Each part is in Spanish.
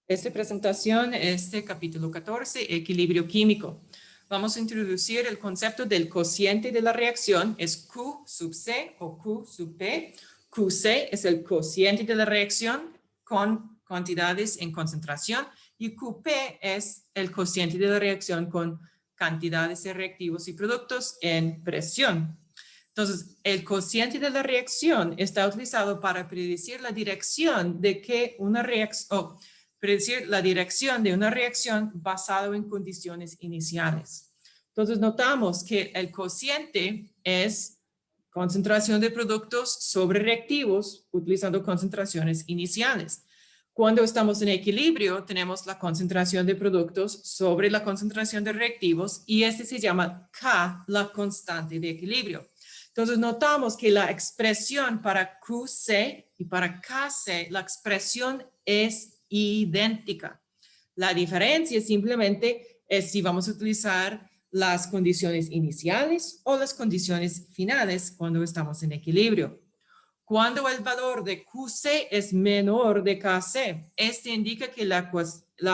Esta presentación es de capítulo 14, equilibrio químico. Vamos a introducir el concepto del cociente de la reacción, es Q sub C o Q sub P. QC es el cociente de la reacción con cantidades en concentración y QP es el cociente de la reacción con cantidades de reactivos y productos en presión. Entonces, el cociente de la reacción está utilizado para predecir la dirección de que una reacción, predecir la dirección de una reacción basado en condiciones iniciales. Entonces, notamos que el cociente es concentración de productos sobre reactivos utilizando concentraciones iniciales. Cuando estamos en equilibrio, tenemos la concentración de productos sobre la concentración de reactivos y este se llama K, la constante de equilibrio. Entonces, notamos que la expresión para QC y para KC, la expresión es idéntica. La diferencia simplemente es si vamos a utilizar las condiciones iniciales o las condiciones finales cuando estamos en equilibrio. Cuando el valor de QC es menor de KC, este indica que la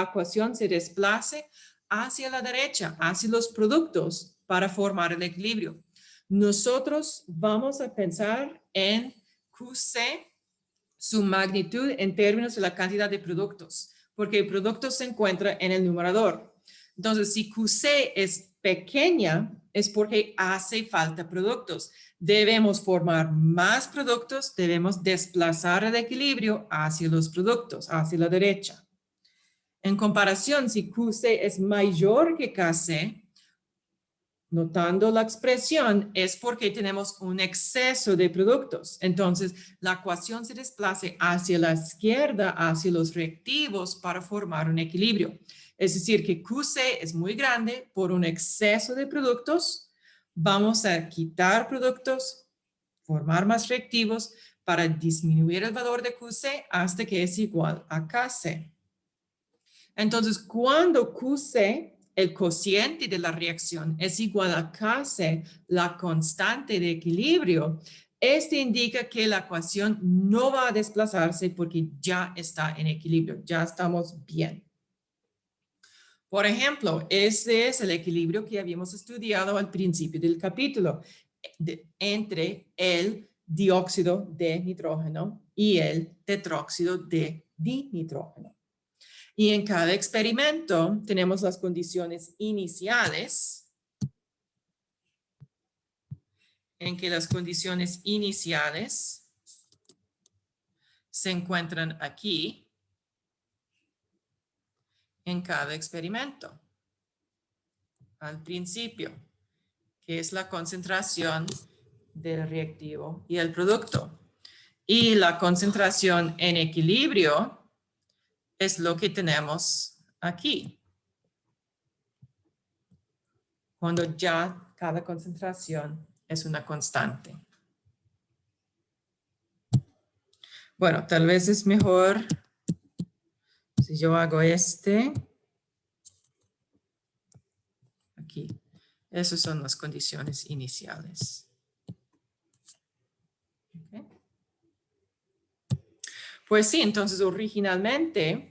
ecuación se desplace hacia la derecha, hacia los productos para formar el equilibrio. Nosotros vamos a pensar en QC, su magnitud en términos de la cantidad de productos, porque el producto se encuentra en el numerador. Entonces, si QC es pequeña, es porque hace falta productos. Debemos formar más productos, debemos desplazar el equilibrio hacia los productos, hacia la derecha. En comparación, si QC es mayor que KC, notando la expresión, es porque tenemos un exceso de productos. Entonces, la ecuación se desplace hacia la izquierda, hacia los reactivos para formar un equilibrio. Es decir, que QC es muy grande por un exceso de productos. Vamos a quitar productos, formar más reactivos para disminuir el valor de QC hasta que es igual a KC. Entonces, cuando QC, el cociente de la reacción, es igual a KC, la constante de equilibrio, este indica que la ecuación no va a desplazarse porque ya está en equilibrio, ya estamos bien. Por ejemplo, este es el equilibrio que habíamos estudiado al principio del capítulo entre el dióxido de nitrógeno y el tetróxido de dinitrógeno. Y en cada experimento tenemos las condiciones iniciales, en que las condiciones iniciales se encuentran aquí en cada experimento. Al principio, que es la concentración del reactivo y el producto. Y la concentración en equilibrio es lo que tenemos aquí. Cuando ya cada concentración es una constante. Bueno, tal vez es mejor si yo hago este. Aquí. Esas son las condiciones iniciales. Okay. Pues sí, entonces originalmente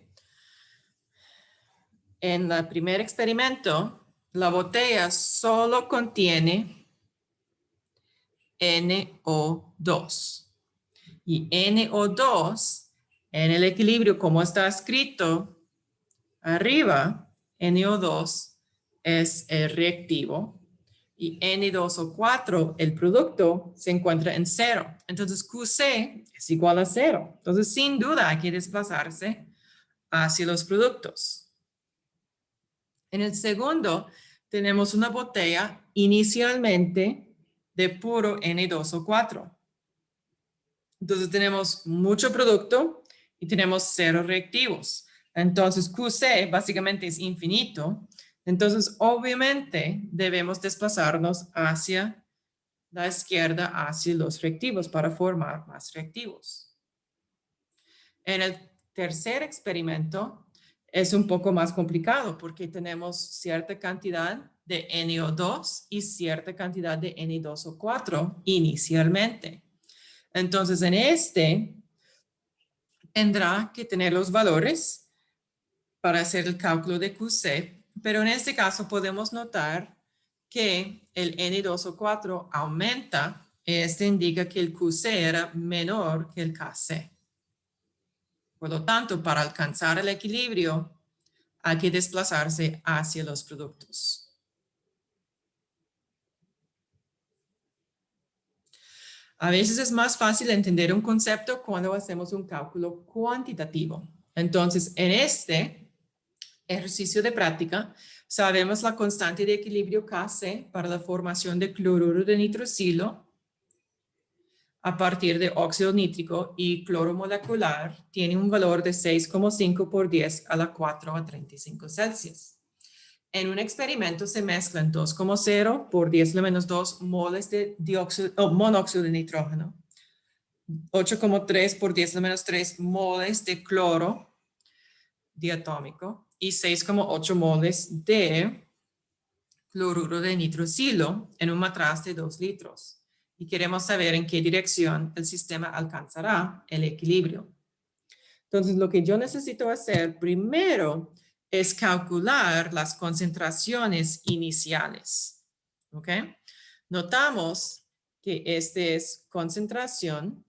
en el primer experimento la botella solo contiene NO2. Y NO2 en el equilibrio, como está escrito arriba, NO2 es el reactivo y N2O4, el producto, se encuentra en 0. Entonces QC es igual a 0. Entonces sin duda hay que desplazarse hacia los productos. En el segundo tenemos una botella inicialmente de puro N2O4. Entonces tenemos mucho producto y tenemos 0 reactivos. Entonces QC básicamente es infinito. Entonces obviamente debemos desplazarnos hacia la izquierda, hacia los reactivos para formar más reactivos. En el tercer experimento es un poco más complicado porque tenemos cierta cantidad de NO2 y cierta cantidad de N2O4 inicialmente. Entonces, en este tendrá que tener los valores para hacer el cálculo de QC, pero en este caso podemos notar que el N2O4 aumenta. Este indica que el QC era menor que el KC. Por lo tanto, para alcanzar el equilibrio, hay que desplazarse hacia los productos. A veces es más fácil entender un concepto cuando hacemos un cálculo cuantitativo. Entonces, en este ejercicio de práctica, sabemos la constante de equilibrio Kc para la formación de cloruro de nitrosilo a partir de óxido nítrico y cloro molecular tiene un valor de 6,5 por 10 a la 4 a 35 Celsius. En un experimento se mezclan 2,0 por 10 a la menos 2 moles de monóxido de nitrógeno, 8,3 por 10 a la menos 3 moles de cloro diatómico y 6,8 moles de cloruro de nitrosilo en un matraz de 2 litros. Y queremos saber en qué dirección el sistema alcanzará el equilibrio. Entonces, lo que yo necesito hacer primero es calcular las concentraciones iniciales. ¿Ok? Notamos que este es concentración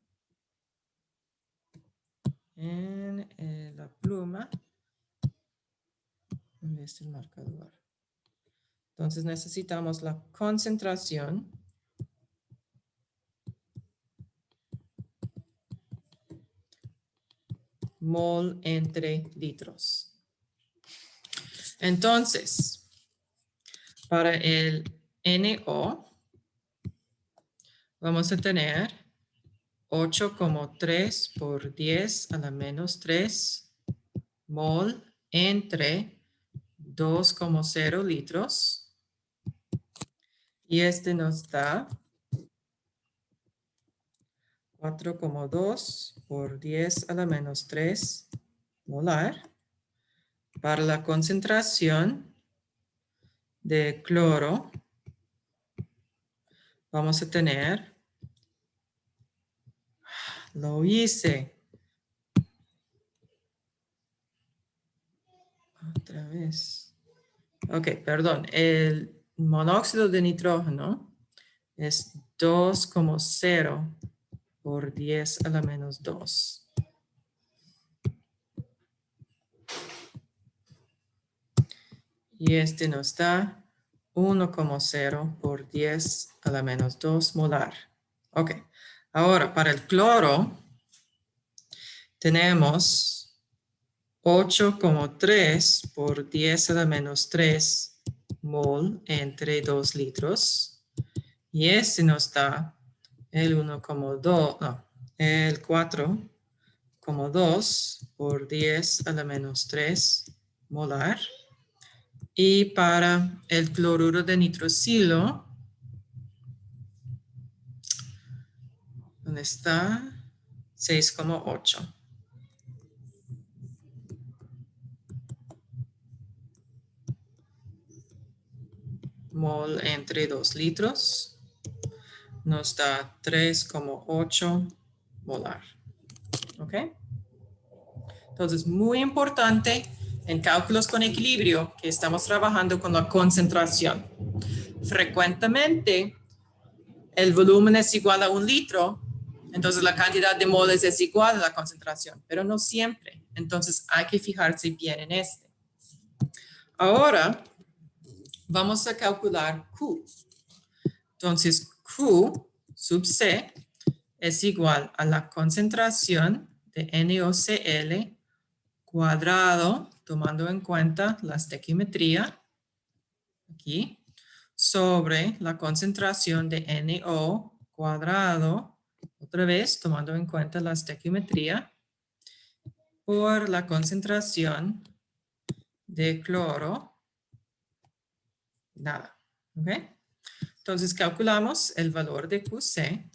en la pluma en vez del marcador. Entonces necesitamos la concentración mol entre litros. Entonces, para el NO, vamos a tener 8,3 por 10 a la menos 3 mol entre 2,0 litros. Y este nos da 4,2 por 10 a la menos 3 molar. Para la concentración de cloro, vamos a tener, lo hice otra vez. Ok, perdón, el monóxido de nitrógeno es 2,0 por 10 a la menos 2. Y este nos da 1,0 por 10 a la menos 2 molar. Ok, ahora para el cloro tenemos 8,3 por 10 a la menos 3 mol entre 2 litros. Y este nos da el 1,2, no, el 4,2 por 10 a la menos 3 molar. Y para el cloruro de nitrosilo, ¿dónde está? 6,8. Mol entre 2 litros. Nos da 3,8 molar. ¿Ok? Entonces, muy importante en cálculos con equilibrio que estamos trabajando con la concentración. Frecuentemente, el volumen es igual a 1 litro, entonces la cantidad de moles es igual a la concentración, pero no siempre. Entonces, hay que fijarse bien en este. Ahora, vamos a calcular Q. Entonces, Q sub C es igual a la concentración de NaOCl cuadrado, tomando en cuenta la estequiometría, aquí, sobre la concentración de NO cuadrado, otra vez tomando en cuenta la estequiometría, por la concentración de cloro, nada, ¿ok? Entonces calculamos el valor de QC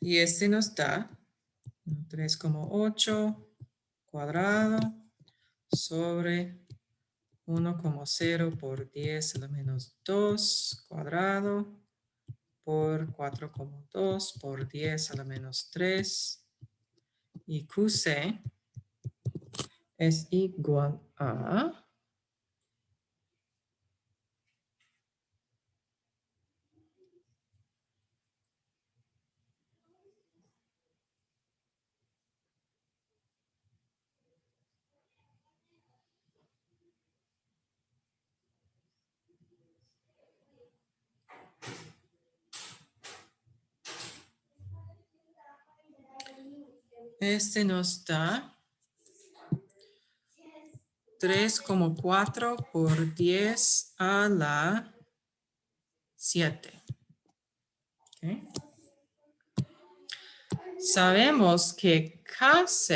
y este nos da 3,8 cuadrado sobre 1,0 por 10 a la menos 2 cuadrado por 4,2 por 10 a la menos 3 y QC es igual a nos da 3,4 por 10 a la 7. ¿Okay? Sabemos que Kc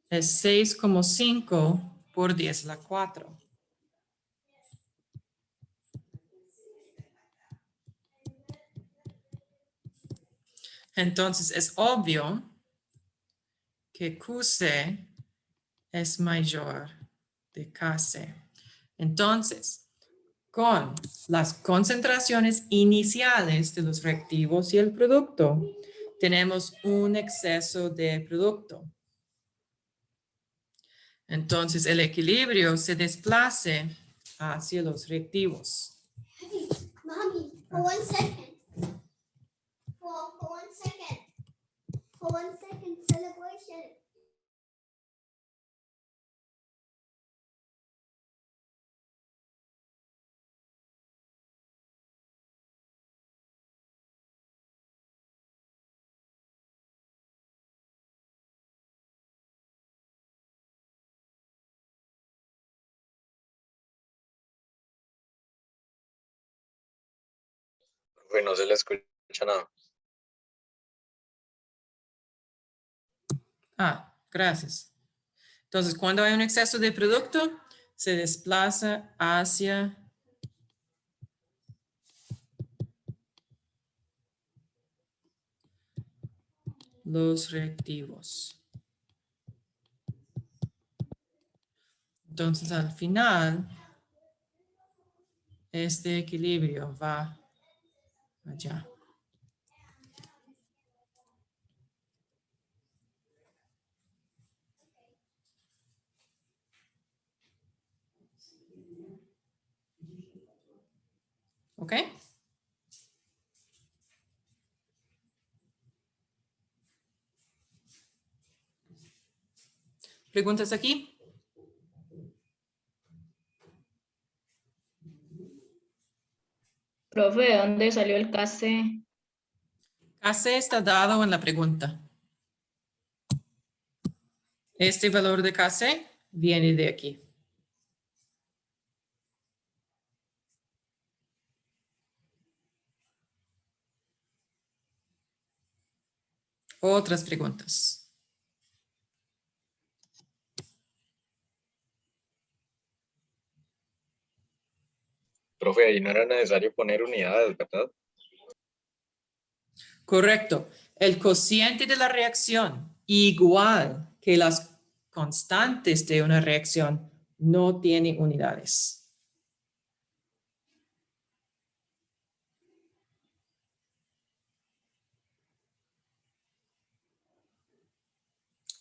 es 6,5 por 10 a la 4. Entonces es obvio que Qc es mayor de Kc. Entonces, con las concentraciones iniciales de los reactivos y el producto, tenemos un exceso de producto. Entonces, el equilibrio se desplace hacia los reactivos. Hey, Mommy, for 1 second. For 1 second. For 1 second celebration. Profe, no se le escucha nada. Gracias. Entonces, cuando hay un exceso de producto, se desplaza hacia los reactivos. Entonces, al final, este equilibrio va allá. ¿Ok? ¿Preguntas aquí? Profe, ¿de dónde salió el KC? KC está dado en la pregunta. Este valor de KC viene de aquí. Otras preguntas. Profe, ahí no era necesario poner unidades, ¿verdad? Correcto. El cociente de la reacción, igual que las constantes de una reacción, no tiene unidades.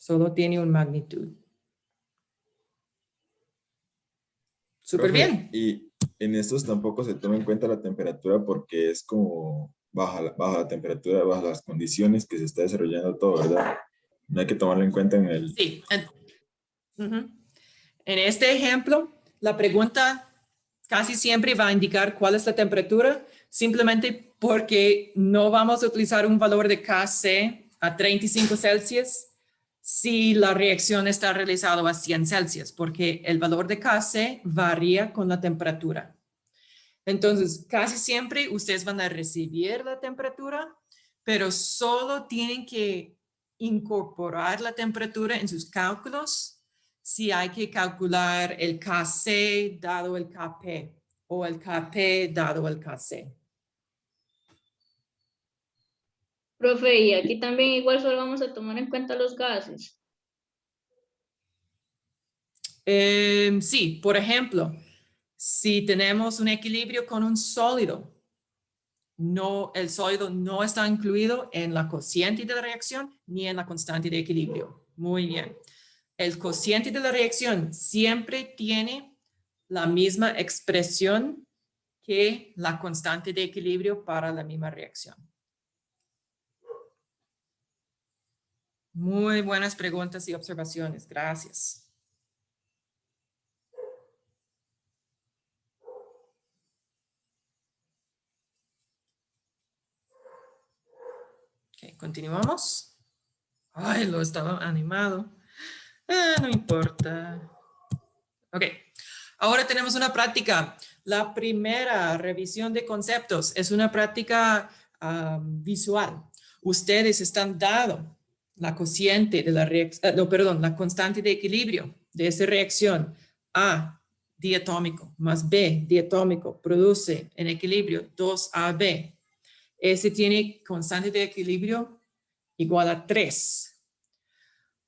Solo tiene una magnitud. Súper Profe, bien. y en estos tampoco se toma en cuenta la temperatura porque es como baja la temperatura, baja las condiciones que se está desarrollando todo, ¿verdad? No hay que tomarlo en cuenta en el... Sí. Ujú. En este ejemplo, la pregunta casi siempre va a indicar cuál es la temperatura, simplemente porque no vamos a utilizar un valor de Kc a 35 Celsius si la reacción está realizada a 100 Celsius, porque el valor de Kc varía con la temperatura. Entonces, casi siempre ustedes van a recibir la temperatura, pero solo tienen que incorporar la temperatura en sus cálculos si hay que calcular el Kc dado el Kp o el Kp dado el Kc. Profe, y aquí también igual solo vamos a tomar en cuenta los gases. Sí, por ejemplo, si tenemos un equilibrio con un sólido, el sólido no está incluido en la cociente de la reacción ni en la constante de equilibrio. Muy bien. el cociente de la reacción siempre tiene la misma expresión que la constante de equilibrio para la misma reacción. Muy buenas preguntas y observaciones. Gracias. Ok, continuamos. Ay, lo estaba animado. No importa. Ok, ahora tenemos una práctica. La primera revisión de conceptos es una práctica visual. Ustedes están dando la cociente de la reacción, la constante de equilibrio de esa reacción A diatómico más B diatómico produce en equilibrio 2AB. Ese tiene constante de equilibrio igual a 3.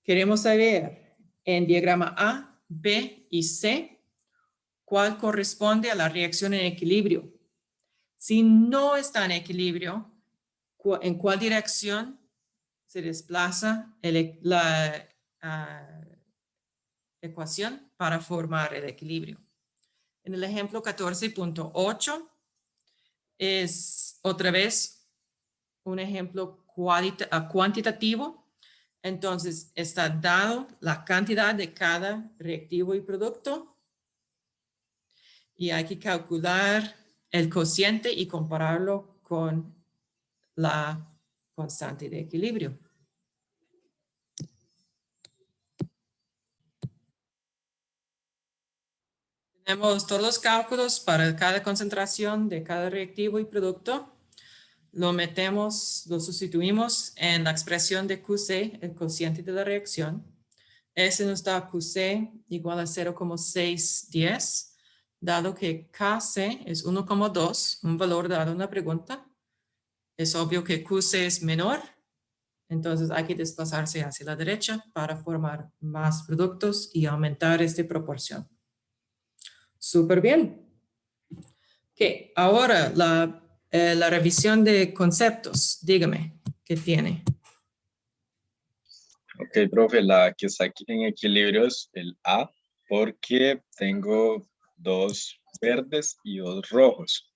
Queremos saber en diagrama A, B y C cuál corresponde a la reacción en equilibrio. Si no está en equilibrio, ¿en cuál dirección se desplaza la ecuación para formar el equilibrio? En el ejemplo 14.8 es otra vez un ejemplo cuantitativo. Entonces está dado la cantidad de cada reactivo y producto y hay que calcular el cociente y compararlo con la constante de equilibrio. Tenemos todos los cálculos para cada concentración de cada reactivo y producto. Lo sustituimos en la expresión de QC, el cociente de la reacción. Ese nos da QC igual a 0,610, dado que KC es 1,2, un valor dado en la pregunta. Es obvio que QC es menor, entonces hay que desplazarse hacia la derecha para formar más productos y aumentar esta proporción. Súper bien. Ok, ahora la revisión de conceptos. Dígame, ¿qué tiene? Ok, profe, la que está aquí en equilibrio es el A, porque tengo 2 verdes y 2 rojos.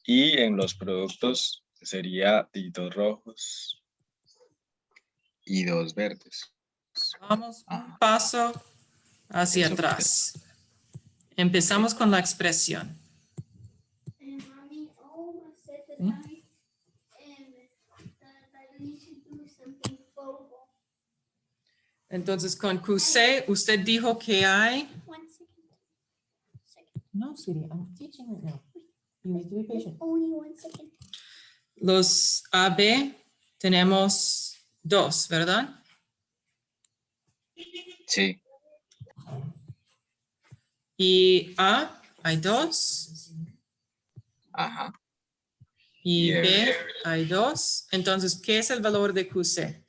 Y en los productos sería 2 rojos y 2 verdes. Vamos un paso hacia Eso. atrás. Empezamos con la expresión. Mommy almost said that Hmm? that we should do something global. Entonces con QC usted dijo que hay... 1 second. No, sweetie, I'm teaching right now. You need to be patient. Only 1 second. Los AB tenemos 2, ¿verdad? Sí. Y A hay 2. Ajá. Y Bien. B hay 2. Entonces, ¿qué es el valor de QC?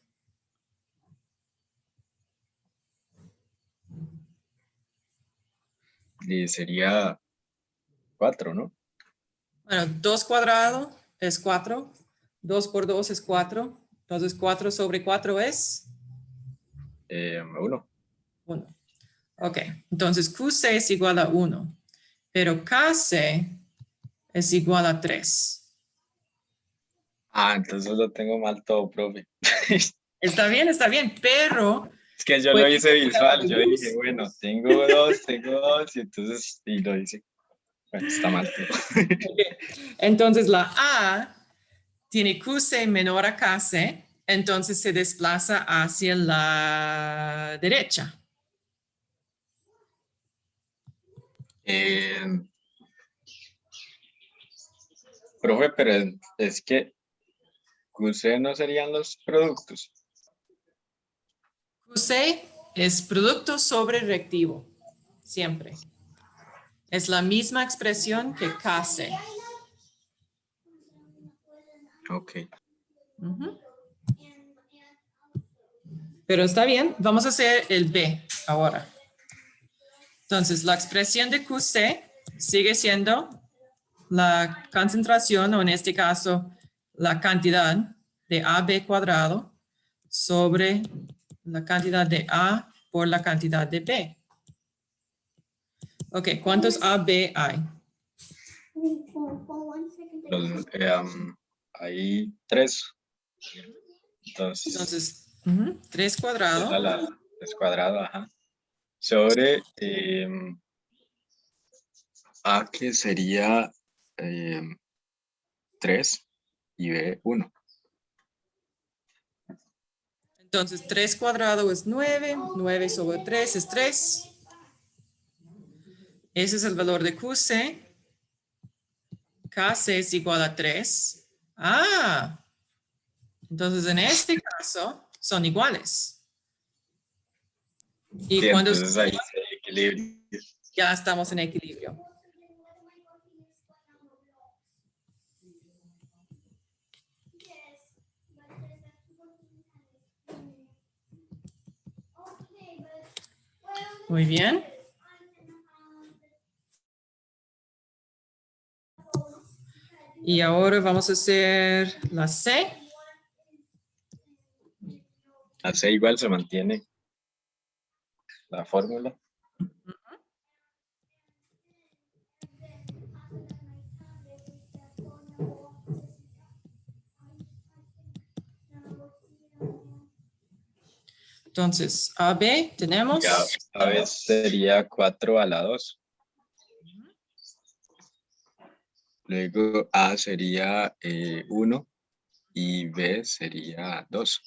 Y sería 4, ¿no? Bueno, 2 cuadrado es 4. 2 por 2 es 4. Entonces, 4 sobre 4 es 1. 1. Ok, entonces QC es igual a 1. Pero KC es igual a 3. Entonces lo tengo mal todo, profe. Está bien, pero... Es que yo lo hice visual, yo dije, bueno, tengo 2, y entonces, y lo hice. Bueno, está mal todo. Entonces la A tiene QC menor a KC, entonces se desplaza hacia la derecha. Profe, pero es que QC no serían los productos. QC es producto sobre reactivo, siempre. Es la misma expresión que KC. Ok. Ujú. Pero está bien, vamos a hacer el B ahora. Entonces, la expresión de QC sigue siendo la concentración, o en este caso, la cantidad de AB cuadrado sobre la cantidad de A por la cantidad de B. Ok, ¿cuántos AB hay? For 1 second. Hay 3. Entonces, Entonces, 3 cuadrado. a la 3 cuadrado, ajá. Sobre A, que sería 3 y B 1. Entonces, 3 cuadrado es 9. 9 sobre 3 es 3. Ese es el valor de QC. KC es igual a 3. Ah, entonces en este caso son iguales. Y Sí, cuando entonces ahí se equilibrio. ya estamos en equilibrio. Muy bien. Y ahora vamos a hacer la C. A C igual se mantiene la fórmula. Entonces, AB tenemos. Ya, a veces sería 4 a la 2. Luego A sería 1 y B sería 2.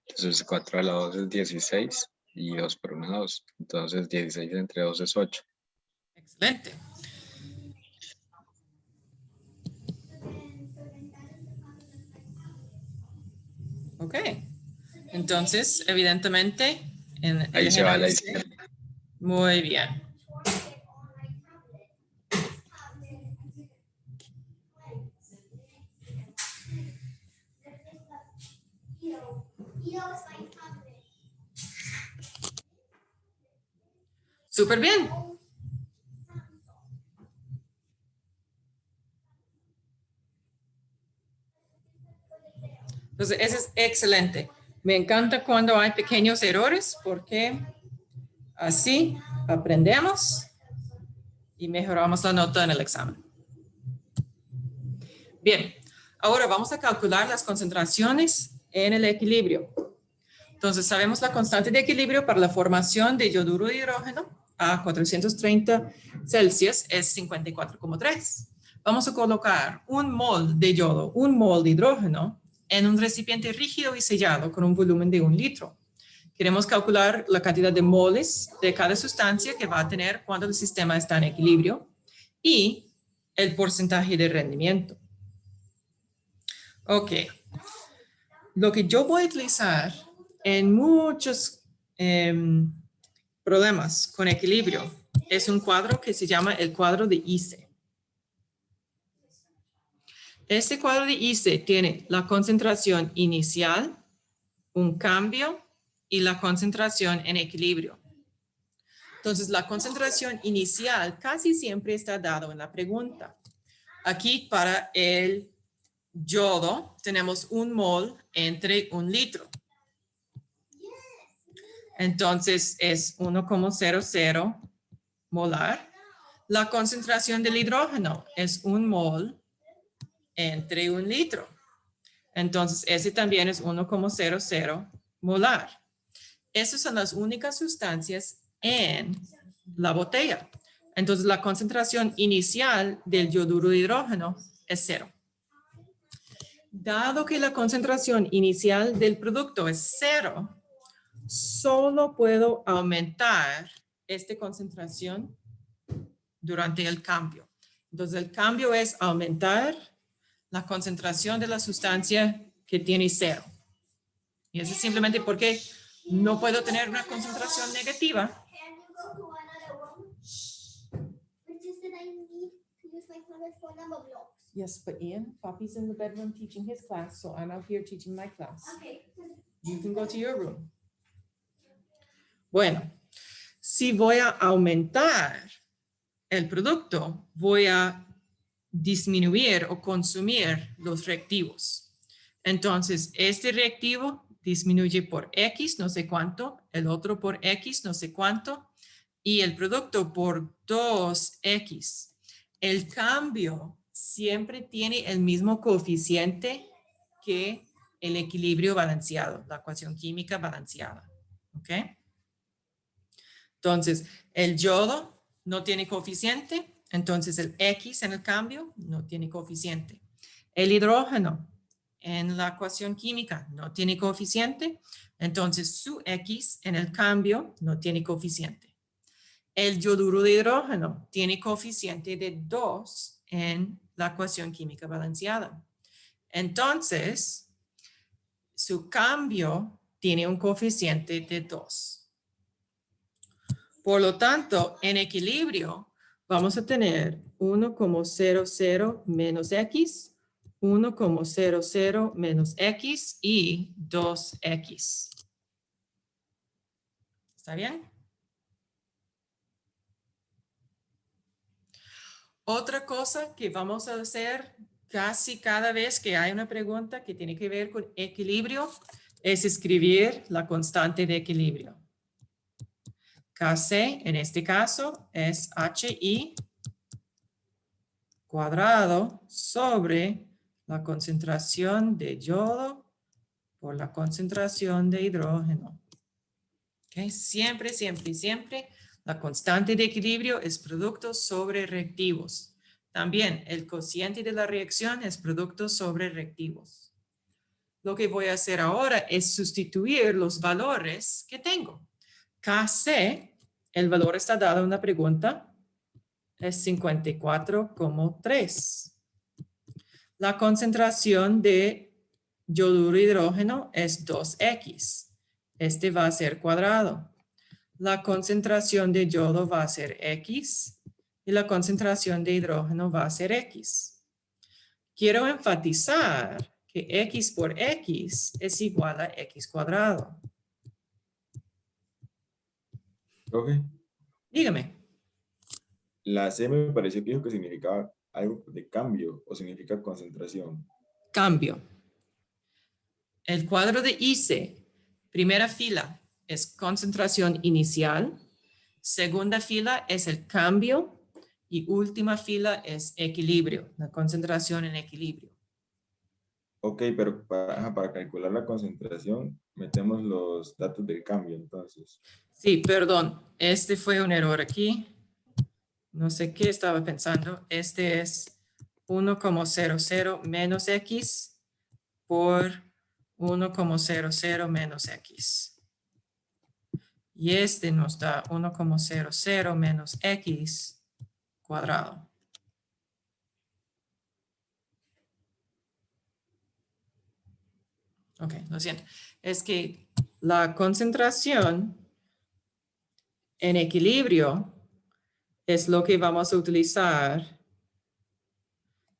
Entonces 4 a la 2 es 16 y 2 por 1, 2. Entonces 16 entre 2 es 8. Excelente. Ok. Entonces, evidentemente, en Ahí se va a la eje izquierda. muy bien. Súper bien. Entonces, ese es excelente. Me encanta cuando hay pequeños errores porque así aprendemos y mejoramos la nota en el examen. Bien, ahora vamos a calcular las concentraciones en el equilibrio. Entonces, sabemos la constante de equilibrio para la formación de yoduro de hidrógeno a 430 Celsius es 54,3. Vamos a colocar un mol de yodo, un mol de hidrógeno en un recipiente rígido y sellado con un volumen de 1 litro. Queremos calcular la cantidad de moles de cada sustancia que va a tener cuando el sistema está en equilibrio y el porcentaje de rendimiento. Ok. Lo que yo voy a utilizar en muchos problemas con equilibrio es un cuadro que se llama el cuadro de ICE. Este cuadro de ICE tiene la concentración inicial, un cambio y la concentración en equilibrio. Entonces, la concentración inicial casi siempre está dado en la pregunta. Aquí para el yodo tenemos 1 mol entre 1 litro. Entonces es 1,00 molar. La concentración del hidrógeno es 1 mol entre 1 litro. Entonces ese también es 1,00 molar. Esas son las únicas sustancias en la botella. Entonces la concentración inicial del yoduro de hidrógeno es 0. Dado que la concentración inicial del producto es 0, solo puedo aumentar esta concentración durante el cambio. Entonces, el cambio es aumentar la concentración de la sustancia que tiene 0. Y eso es simplemente porque no puedo tener una concentración negativa. Can you go to another room? Which is that I need to use my father's phone number blocks. Yes, but Ian, Poppy's in the bedroom teaching his class, so I'm out here teaching my class. Okay. You can go to your room. Bueno, si voy a aumentar el producto, voy a disminuir o consumir los reactivos. Entonces, este reactivo disminuye por X, no sé cuánto, el otro por X, no sé cuánto, y el producto por 2X. El cambio siempre tiene el mismo coeficiente que el equilibrio balanceado, la ecuación química balanceada. ¿Ok? Entonces, el yodo no tiene coeficiente, entonces el X en el cambio no tiene coeficiente. El hidrógeno en la ecuación química no tiene coeficiente, entonces su X en el cambio no tiene coeficiente. El yoduro de hidrógeno tiene coeficiente de 2 en la ecuación química balanceada. Entonces, su cambio tiene un coeficiente de 2. Por lo tanto, en equilibrio, vamos a tener 1,00 menos X, 1,00 menos X y 2X. ¿Está bien? Otra cosa que vamos a hacer casi cada vez que hay una pregunta que tiene que ver con equilibrio es escribir la constante de equilibrio. Kc en este caso es HI cuadrado sobre la concentración de yodo por la concentración de hidrógeno. ¿Okay? Siempre, siempre, siempre la constante de equilibrio es producto sobre reactivos. También el cociente de la reacción es producto sobre reactivos. Lo que voy a hacer ahora es sustituir los valores que tengo. Kc, el valor está dado en la pregunta, es 54,3. La concentración de yoduro hidrógeno es 2X. Este va a ser cuadrado. La concentración de yodo va a ser X y la concentración de hidrógeno va a ser X. Quiero enfatizar que X por X es igual a X cuadrado. Profe, Dígame. la C me pareció que dijo que significaba algo de cambio o significa concentración. Cambio. El cuadro de IC, primera fila es concentración inicial, segunda fila es el cambio y última fila es equilibrio, la concentración en equilibrio. Ok, pero para calcular la concentración metemos los datos del cambio entonces. Sí, perdón, este fue un error aquí. No sé qué estaba pensando. Este es 1,00 menos X por 1,00 menos X. Y este nos da 1,00 menos X cuadrado. Ok, lo siento. Es que la concentración en equilibrio es lo que vamos a utilizar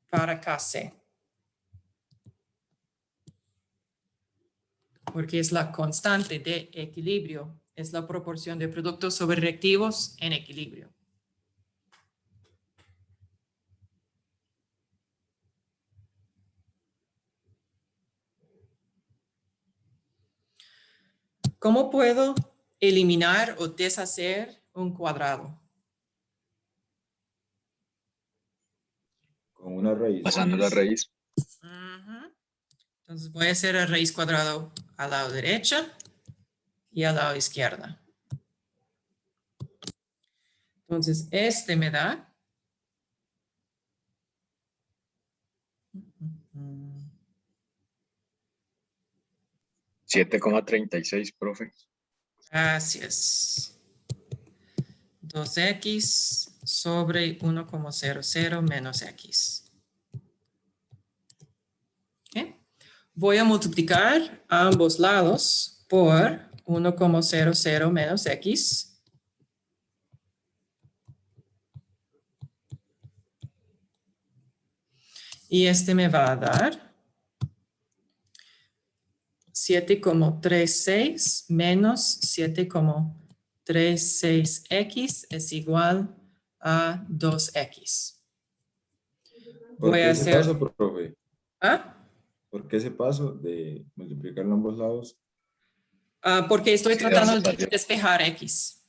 para Kc. Porque es la constante de equilibrio, es la proporción de productos sobre reactivos en equilibrio. ¿Cómo puedo eliminar o deshacer un cuadrado? Con una raíz. Pasando la raíz. Entonces voy a hacer la raíz cuadrado al lado derecho y al lado izquierda. Entonces este me da 7,36, profe. Gracias. 2X sobre 1,00 menos X. ¿Okay? Voy a multiplicar a ambos lados por 1,00 menos X. Y este me va a dar 7,36 menos 7,36X es igual a 2X. ¿Por Voy qué a ese hacer... paso, profe? ¿Ah? ¿Por qué ese paso de multiplicarlo a ambos lados Porque estoy Sí, tratando de demostración. despejar X.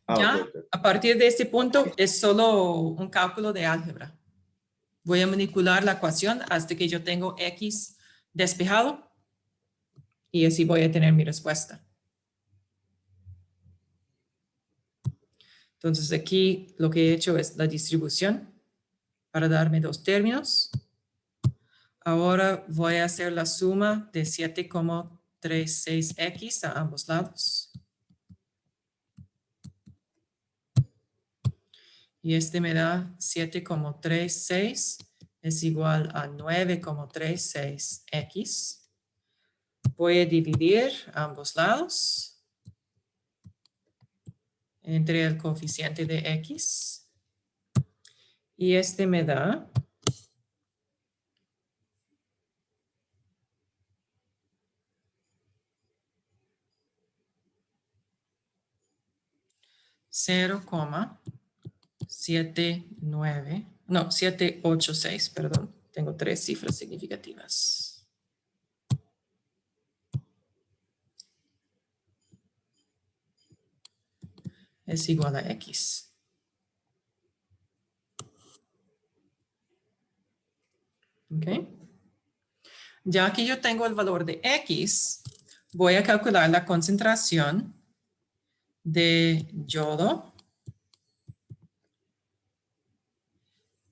Ah, Ya, ok, ok. a partir de este punto es solo un cálculo de álgebra. Voy a manipular la ecuación hasta que yo tengo X despejado y así voy a tener mi respuesta. Entonces aquí lo que he hecho es la distribución para darme dos términos. Ahora voy a hacer la suma de 7,36x a ambos lados. Y este me da 7,36 es igual a 9,36x. Voy a dividir ambos lados entre el coeficiente de x. Y este me da 786, perdón. Tengo 3 cifras significativas. Es igual a X. ¿Ok? Ya que yo tengo el valor de X, voy a calcular la concentración de yodo.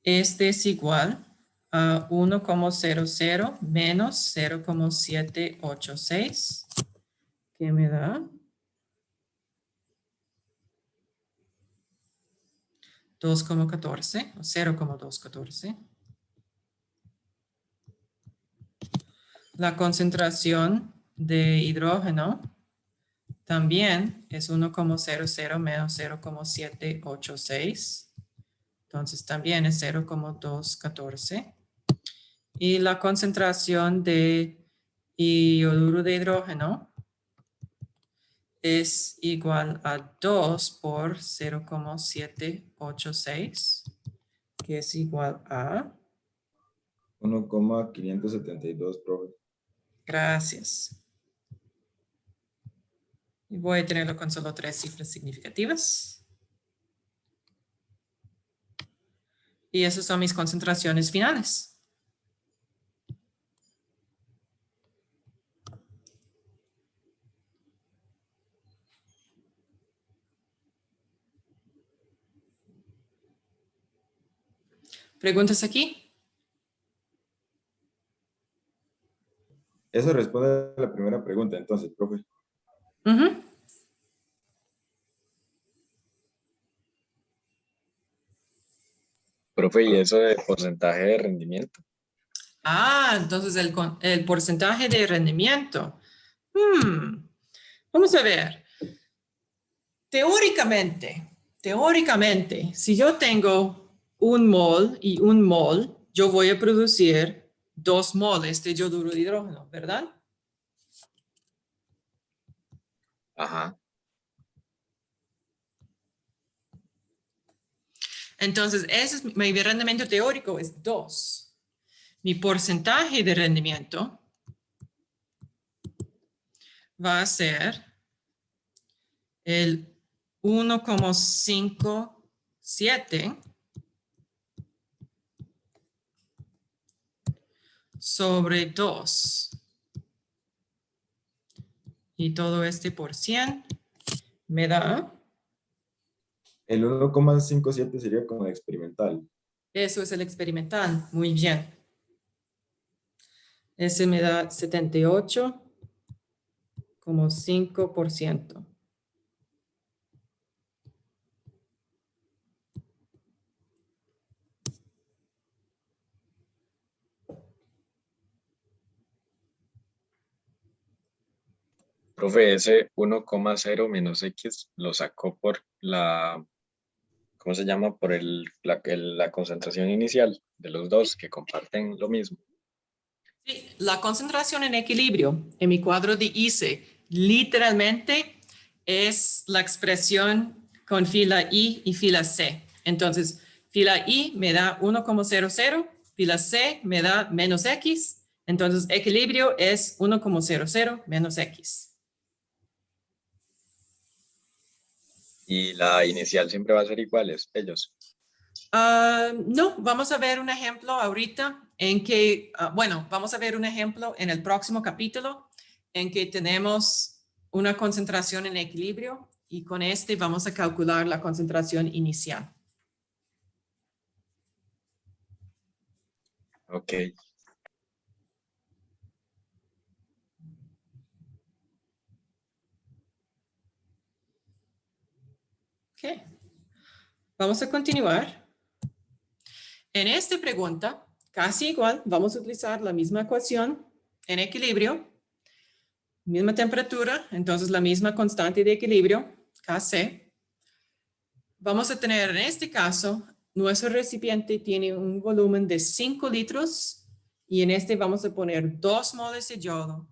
Este es igual a 1,00 menos 0,786, que me da 2,14 o 0,214. La concentración de hidrógeno también es 1,00 menos 0,786. Entonces también es 0,214. Y la concentración de iodo de hidrógeno es igual a 2 por 0,786, que es igual a... 1,572, profe. Gracias. Y voy a tenerlo con solo 3 cifras significativas. Y esas son mis concentraciones finales. ¿Preguntas aquí? Eso responde a la primera pregunta, entonces, profe. Ujú. Profe, ¿y eso de porcentaje de rendimiento? Entonces el porcentaje de rendimiento. Vamos a ver. Teóricamente, si yo tengo 1 mol y 1 mol, yo voy a producir 2 moles de yoduro de hidrógeno, ¿verdad? Ajá. Entonces, ese es mi rendimiento teórico, es 2. Mi porcentaje de rendimiento va a ser el 1,57 sobre 2. Y todo este por 100 me da... El 1,57 sería como el experimental. Eso es el experimental. Muy bien. Ese me da 78,5%. Profe, ese 1,0 menos X lo sacó por la, ¿cómo se llama? Por la concentración inicial de los dos que comparten lo mismo. Sí, la concentración en equilibrio en mi cuadro de ICE literalmente es la expresión con fila I y fila C. Entonces, fila I me da 1,00, fila C me da menos X Entonces, equilibrio es 1,00 menos X. Y la inicial siempre va a ser iguales, ellos. No, vamos a ver un ejemplo ahorita en que, bueno, vamos a ver un ejemplo en el próximo capítulo en que tenemos una concentración en equilibrio y con este vamos a calcular la concentración inicial. Ok. Ok. Vamos a continuar. En esta pregunta, casi igual, vamos a utilizar la misma ecuación en equilibrio, misma temperatura, entonces la misma constante de equilibrio, Kc. Vamos a tener en este caso, nuestro recipiente tiene un volumen de 5 litros y en este vamos a poner 2 moles de yodo,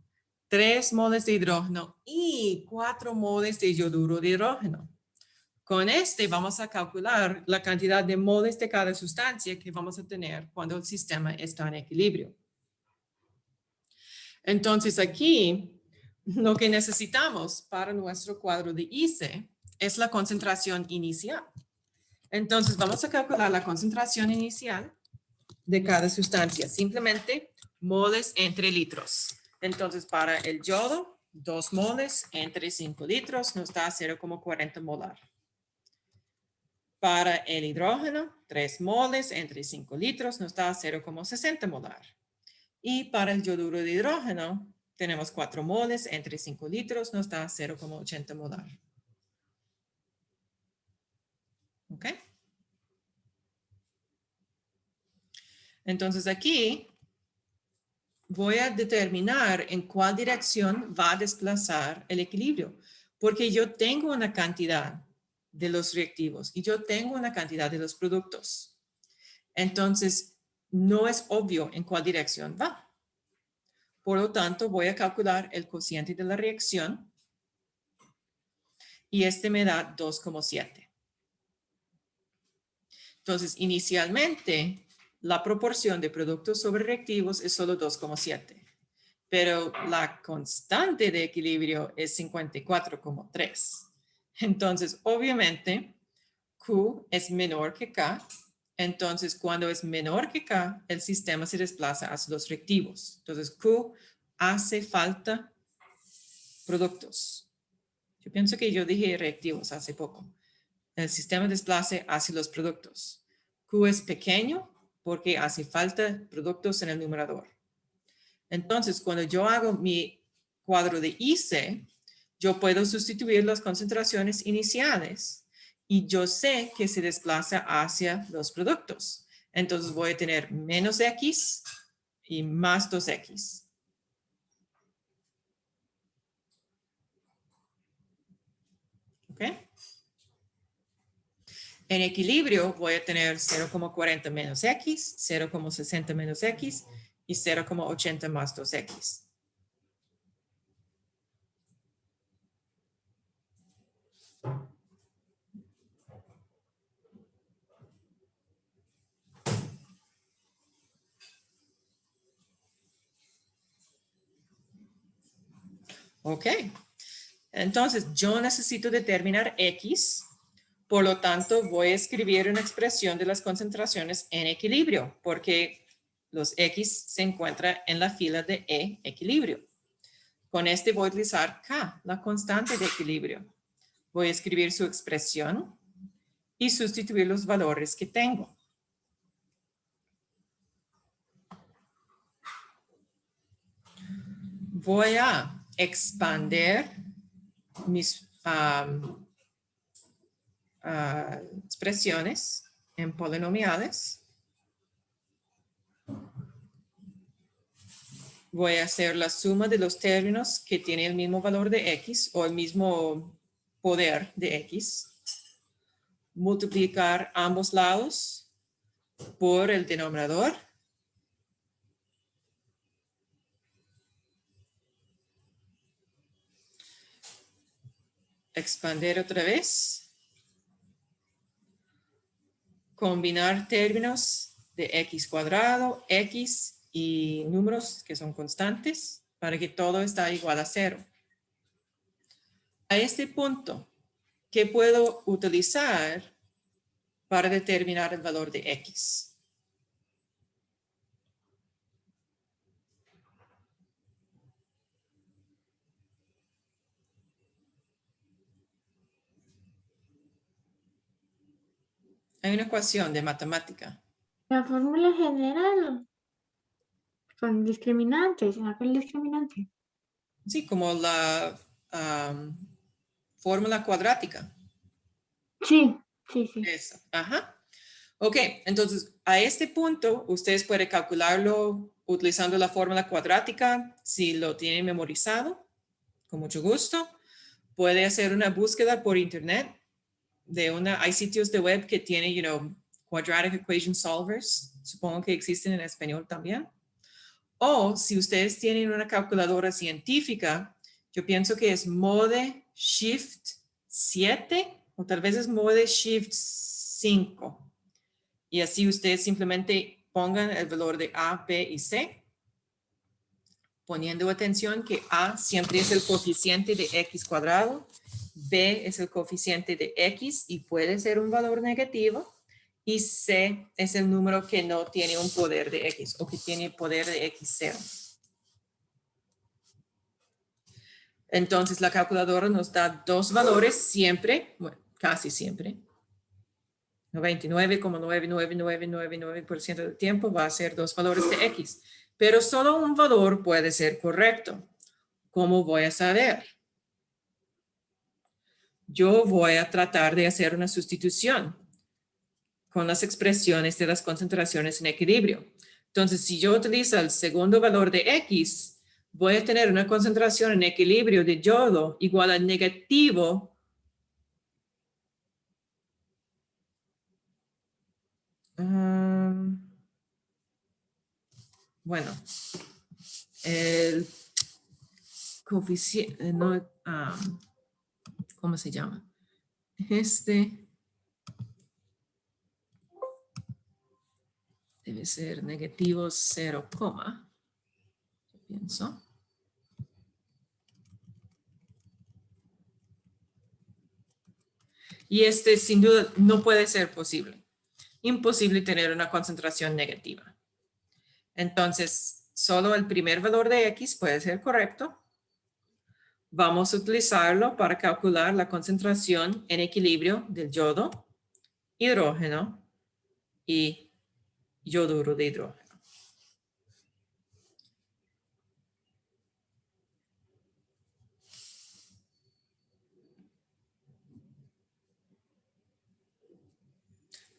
3 moles de hidrógeno y 4 moles de yoduro de hidrógeno. Con este vamos a calcular la cantidad de moles de cada sustancia que vamos a tener cuando el sistema está en equilibrio. Entonces aquí lo que necesitamos para nuestro cuadro de ICE es la concentración inicial. Entonces vamos a calcular la concentración inicial de cada sustancia, simplemente moles entre litros. Entonces para el yodo, 2 moles entre 5 litros nos da 0,40 molar. Para el hidrógeno, 3 moles entre 5 litros nos da 0,60 molar. Y para el yoduro de hidrógeno, tenemos 4 moles entre 5 litros nos da 0,80 molar. ¿Ok? Entonces aquí voy a determinar en cuál dirección va a desplazar el equilibrio, porque yo tengo una cantidad de los reactivos y yo tengo una cantidad de los productos. Entonces, no es obvio en cuál dirección va. Por lo tanto, voy a calcular el cociente de la reacción y este me da 2,7. Entonces, inicialmente, la proporción de productos sobre reactivos es solo 2,7. Pero la constante de equilibrio es 54,3. Entonces, obviamente, Q es menor que K. Entonces, cuando es menor que K, el sistema se desplaza hacia los reactivos. Entonces, Q hace falta productos. Yo pienso que yo dije reactivos hace poco. El sistema desplaza hacia los productos. Q es pequeño porque hace falta productos en el numerador. Entonces, cuando yo hago mi cuadro de ICE, yo puedo sustituir las concentraciones iniciales y yo sé que se desplaza hacia los productos. Entonces, voy a tener menos X y más 2X. ¿Ok? En equilibrio, voy a tener 0,40 menos X, 0,60 menos X y 0,80 más 2X. Ok, entonces yo necesito determinar X, por lo tanto voy a escribir una expresión de las concentraciones en equilibrio, porque los X se encuentran en la fila de E, equilibrio. Con este voy a utilizar K, la constante de equilibrio. Voy a escribir su expresión y sustituir los valores que tengo. Voy a expander mis expresiones en polinomiales. Voy a hacer la suma de los términos que tienen el mismo valor de X o el mismo poder de X. Multiplicar ambos lados por el denominador. Expander otra vez. Combinar términos de X cuadrado, X y números que son constantes para que todo está igual a 0. A este punto, ¿qué puedo utilizar para determinar el valor de X? Hay una ecuación de matemática. La fórmula general con discriminantes, saca el discriminante. Sí, como la fórmula cuadrática. Sí, sí, sí. Eso, ajá. Ok, entonces a este punto ustedes pueden calcularlo utilizando la fórmula cuadrática si lo tienen memorizado, con mucho gusto. Puede hacer una búsqueda por internet hay sitios de web que tienen, quadratic equation solvers. Supongo que existen en español también. O si ustedes tienen una calculadora científica, yo pienso que es Mode Shift 7 o tal vez es Mode Shift 5. Y así ustedes simplemente pongan el valor de A, B y C, poniendo atención que A siempre es el coeficiente de X cuadrado, B es el coeficiente de X y puede ser un valor negativo, y C es el número que no tiene un poder de X o que tiene poder de X0. Entonces la calculadora nos da dos valores siempre, bueno, casi siempre. 99,99999% del tiempo va a ser dos valores de X, pero solo un valor puede ser correcto. ¿Cómo voy a saber? Yo voy a tratar de hacer una sustitución con las expresiones de las concentraciones en equilibrio. Entonces, si yo utilizo el segundo valor de X, voy a tener una concentración en equilibrio de yodo igual a negativo bueno, el coeficiente, ¿cómo se llama? Debe ser negativo 0, yo pienso. Y sin duda no puede ser posible. Imposible tener una concentración negativa. Entonces, solo el primer valor de X puede ser correcto. Vamos a utilizarlo para calcular la concentración en equilibrio del yodo, hidrógeno y yoduro de hidrógeno.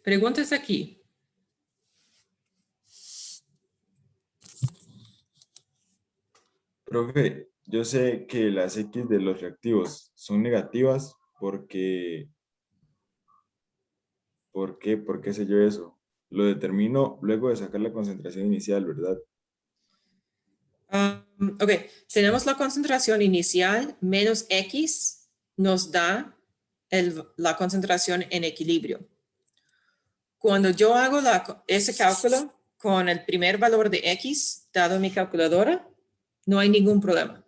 Preguntas aquí. Profe, yo sé que las X de los reactivos son negativas porque... ¿Por qué? ¿Por qué sé yo eso? Lo determino luego de sacar la concentración inicial, ¿verdad? Ok, tenemos la concentración inicial menos X nos da la concentración en equilibrio. Cuando yo hago ese cálculo con el primer valor de X dado en mi calculadora, no hay ningún problema.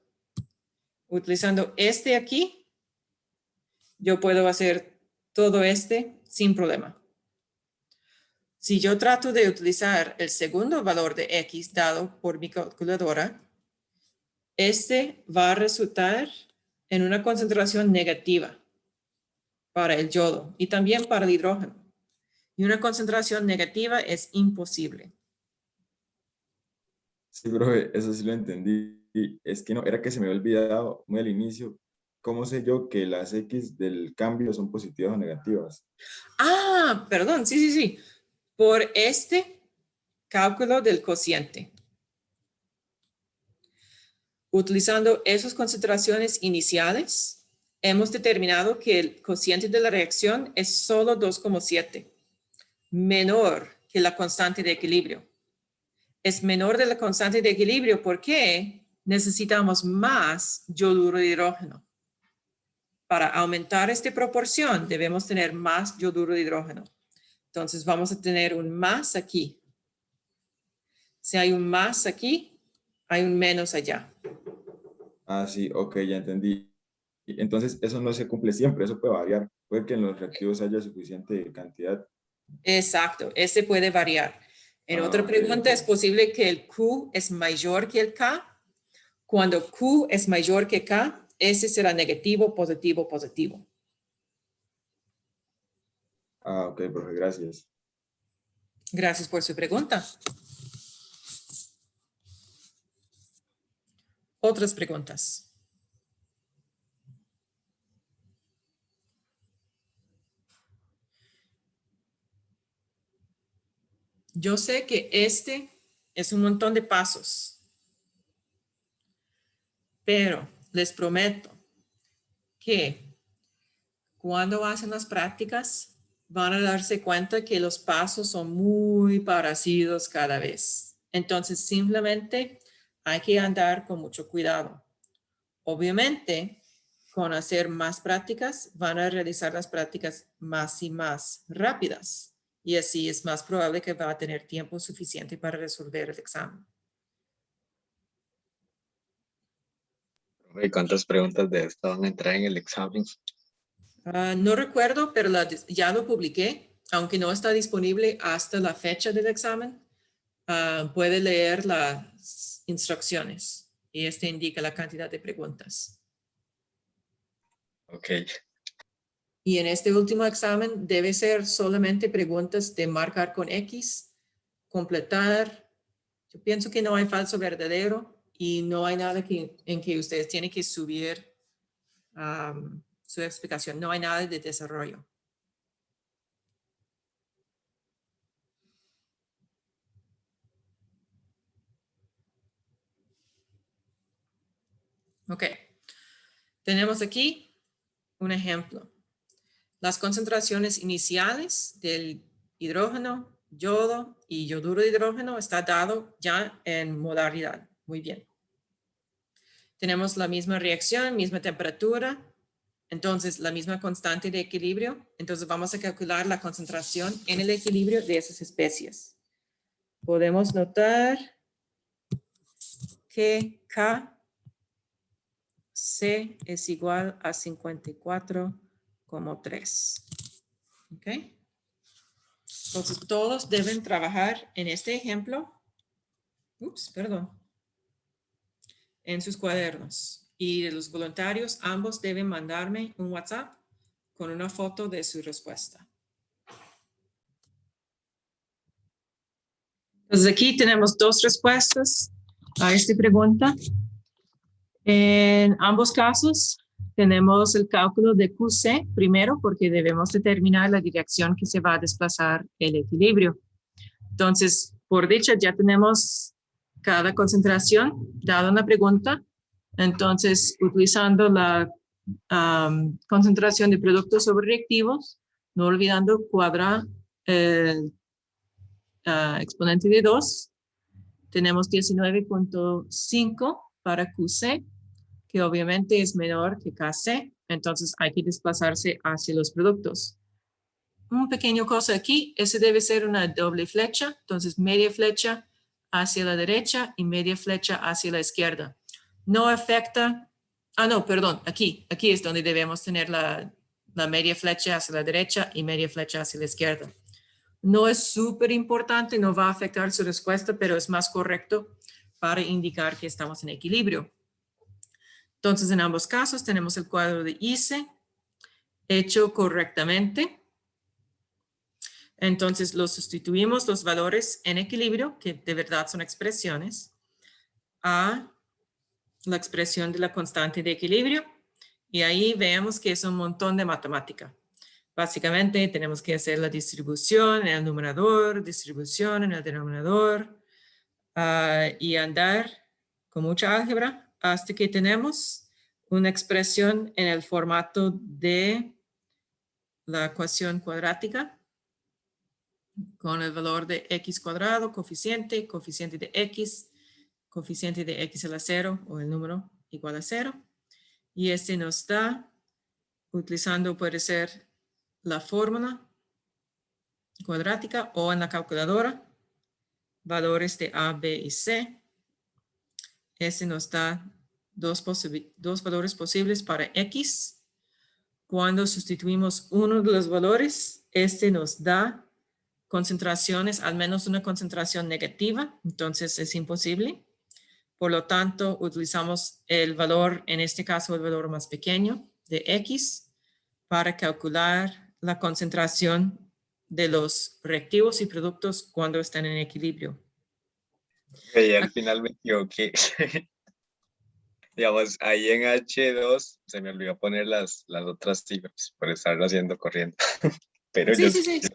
Utilizando aquí, yo puedo hacer todo sin problema. Si yo trato de utilizar el segundo valor de X dado por mi calculadora, va a resultar en una concentración negativa para el yodo y también para el hidrógeno. Y una concentración negativa es imposible. Sí, profe, eso sí lo entendí. Es que no, era que se me había olvidado muy al inicio. ¿Cómo sé yo que las X del cambio son positivas o negativas? Ah, perdón, sí. Por cálculo del cociente. Utilizando esas concentraciones iniciales, hemos determinado que el cociente de la reacción es solo 2,7, menor que la constante de equilibrio. Es menor de la constante de equilibrio porque necesitamos más yoduro de hidrógeno. Para aumentar esta proporción, debemos tener más yoduro de hidrógeno. Entonces, vamos a tener un más aquí. Si hay un más aquí, hay un menos allá. Ah, sí, ok, ya entendí. Entonces, eso no se cumple siempre, eso puede variar. Puede que en los reactivos haya suficiente cantidad. Exacto, ese puede variar. En Ah, otra ok, pregunta, ok. es posible que el Q es mayor que el K. Cuando Q es mayor que K, ese será negativo, positivo, positivo. Ah, ok, profe, gracias. Gracias por su pregunta. Otras preguntas. Yo sé que este es un montón de pasos, pero les prometo que cuando hacen las prácticas van a darse cuenta que los pasos son muy parecidos cada vez. Entonces simplemente hay que andar con mucho cuidado. Obviamente, con hacer más prácticas, van a realizar las prácticas más y más rápidas. Y así es más probable que va a tener tiempo suficiente para resolver el examen. ¿Y cuántas preguntas de esta van a entrar en el examen? No recuerdo, pero ya lo publiqué. Aunque no está disponible hasta la fecha del examen, puede leer las instrucciones y este indica la cantidad de preguntas. Ok, Y en este último examen debe ser solamente preguntas de marcar con X, completar. Yo pienso que no hay falso verdadero y no hay nada en que ustedes tienen que subir su explicación. No hay nada de desarrollo. Ok. Tenemos aquí un ejemplo. Las concentraciones iniciales del hidrógeno, yodo y yoduro de hidrógeno está dado ya en molaridad. Muy bien. Tenemos la misma reacción, misma temperatura, entonces la misma constante de equilibrio. Entonces vamos a calcular la concentración en el equilibrio de esas especies. Podemos notar que KC es igual a 54,3. ¿Ok? Entonces todos deben trabajar en este ejemplo. En sus cuadernos. Y de los voluntarios, ambos deben mandarme un WhatsApp con una foto de su respuesta. Entonces aquí tenemos dos respuestas a esta pregunta. En ambos casos tenemos el cálculo de QC primero porque debemos determinar la dirección que se va a desplazar el equilibrio. Entonces, por dicha, ya tenemos cada concentración dada una pregunta. Entonces, utilizando la concentración de productos sobre reactivos, no olvidando cuadrar el exponente de 2, tenemos 19,5 para QC, que obviamente es menor que KC, entonces hay que desplazarse hacia los productos. Un pequeño cosa aquí, ese debe ser una doble flecha, entonces media flecha hacia la derecha y media flecha hacia la izquierda. No afecta, no, perdón, aquí es donde debemos tener la media flecha hacia la derecha y media flecha hacia la izquierda. No es súper importante, no va a afectar su respuesta, pero es más correcto para indicar que estamos en equilibrio. Entonces, en ambos casos tenemos el cuadro de ICE hecho correctamente. Entonces, los sustituimos los valores en equilibrio, que de verdad son expresiones, a la expresión de la constante de equilibrio. Y ahí vemos que es un montón de matemática. Básicamente, tenemos que hacer la distribución en el numerador, distribución en el denominador, y andar con mucha álgebra hasta que tenemos una expresión en el formato de la ecuación cuadrática con el valor de x cuadrado, coeficiente, coeficiente de x a la 0 o el número igual a 0. Y este nos da, utilizando puede ser la fórmula cuadrática o en la calculadora, valores de A, B y C. Este nos da dos valores posibles para X. Cuando sustituimos uno de los valores, este nos da concentraciones, al menos una concentración negativa, entonces es imposible. Por lo tanto, utilizamos el valor, en este caso el valor más pequeño de X, para calcular la concentración de los reactivos y productos cuando están en equilibrio. Y al final me equivoqué. Digamos, ahí en H2 se me olvidó poner las otras cifras por estarlo haciendo corriendo. Pero Sí, yo sí, sé sí.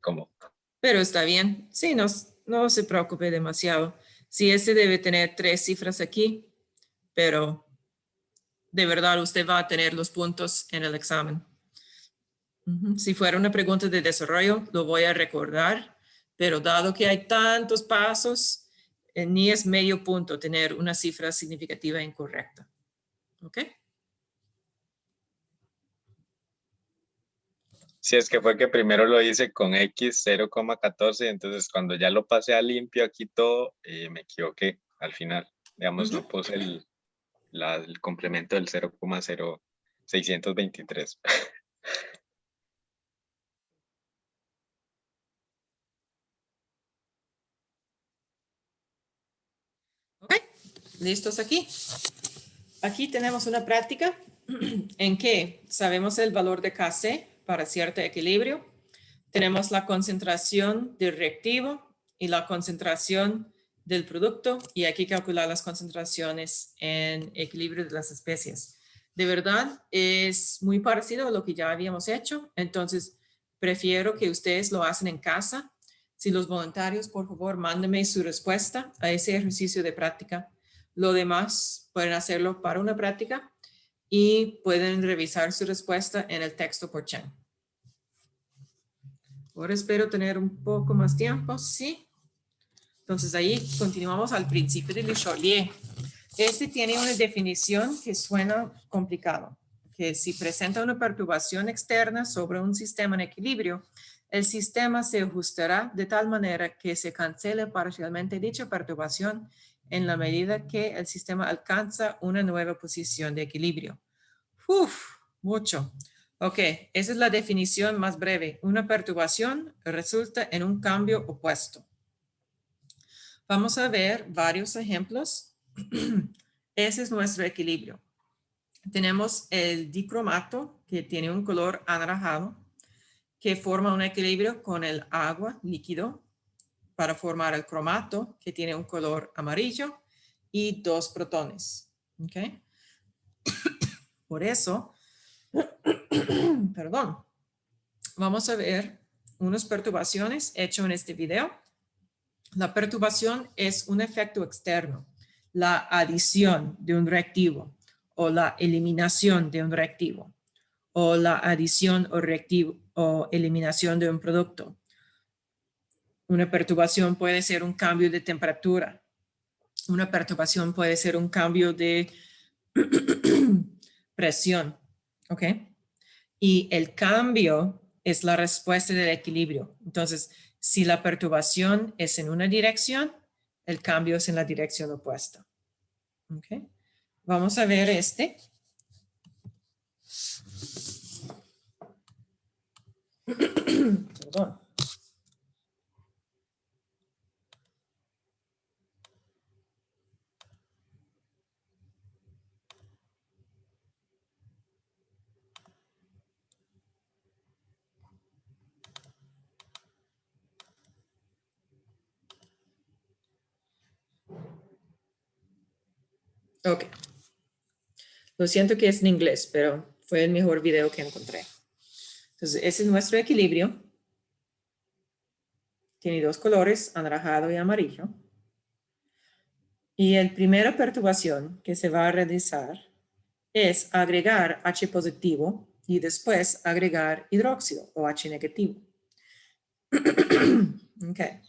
cómo. Pero está bien. Sí, no se preocupe demasiado. Sí, este debe tener 3 cifras aquí, pero de verdad usted va a tener los puntos en el examen. Si fuera una pregunta de desarrollo, lo voy a recordar, pero dado que hay tantos pasos, ni es medio punto tener una cifra significativa incorrecta. ¿Ok? Si es que fue que primero lo hice con X 0,14, entonces cuando ya lo pasé a limpio aquí todo, me equivoqué al final. Digamos, no puse el complemento del 0,0623. Ok, listos aquí. Aquí tenemos una práctica en que sabemos el valor de Kc para cierto equilibrio. Tenemos la concentración del reactivo y la concentración del producto y hay que calcular las concentraciones en equilibrio de las especies. De verdad, es muy parecido a lo que ya habíamos hecho, entonces prefiero que ustedes lo hacen en casa. Si los voluntarios, por favor, mándenme su respuesta a ese ejercicio de práctica. Lo demás pueden hacerlo para una práctica y pueden revisar su respuesta en el texto por Chen. Ahora espero tener un poco más tiempo, ¿sí? Entonces ahí continuamos al principio de Le Chatelier. Este tiene una definición que suena complicado, que si presenta una perturbación externa sobre un sistema en equilibrio, el sistema se ajustará de tal manera que se cancele parcialmente dicha perturbación en la medida que el sistema alcanza una nueva posición de equilibrio. Uf, mucho. Ok, esa es la definición más breve. Una perturbación resulta en un cambio opuesto. Vamos a ver varios ejemplos. Ese es nuestro equilibrio. Tenemos el dicromato, que tiene un color anaranjado, que forma un equilibrio con el agua líquido para formar el cromato, que tiene un color amarillo y 2 protones. ¿Okay? Por eso, perdón, vamos a ver unas perturbaciones hechas en este video. La perturbación es un efecto externo, la adición de un reactivo o la eliminación de un reactivo o la adición o reactivo o eliminación de un producto. Una perturbación puede ser un cambio de temperatura. Una perturbación puede ser un cambio de presión. ¿Ok? Y el cambio es la respuesta del equilibrio. Entonces, si la perturbación es en una dirección, el cambio es en la dirección opuesta. ¿Ok? Vamos a ver este. Perdón. Ok. Lo siento que es en inglés, pero fue el mejor video que encontré. Entonces, ese es nuestro equilibrio. Tiene 2 colores, anaranjado y amarillo. Y la primera perturbación que se va a realizar es agregar H positivo y después agregar hidróxido o H negativo. Okay.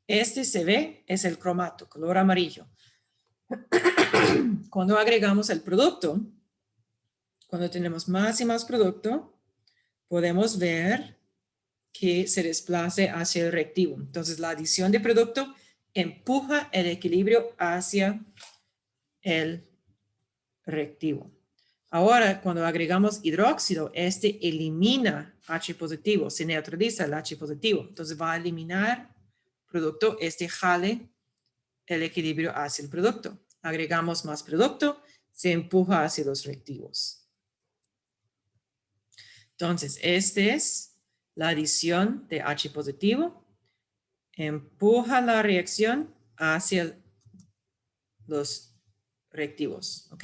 Este se ve, es el cromato, color amarillo. Cuando agregamos el producto, cuando tenemos más y más producto, podemos ver que se desplace hacia el reactivo. Entonces, la adición de producto empuja el equilibrio hacia el reactivo. Ahora, cuando agregamos hidróxido, este elimina H positivo, se neutraliza el H positivo. Entonces va a eliminar producto, este jale el equilibrio hacia el producto. Agregamos más producto, se empuja hacia los reactivos. Entonces, esta es la adición de H positivo. Empuja la reacción hacia los reactivos, ¿ok?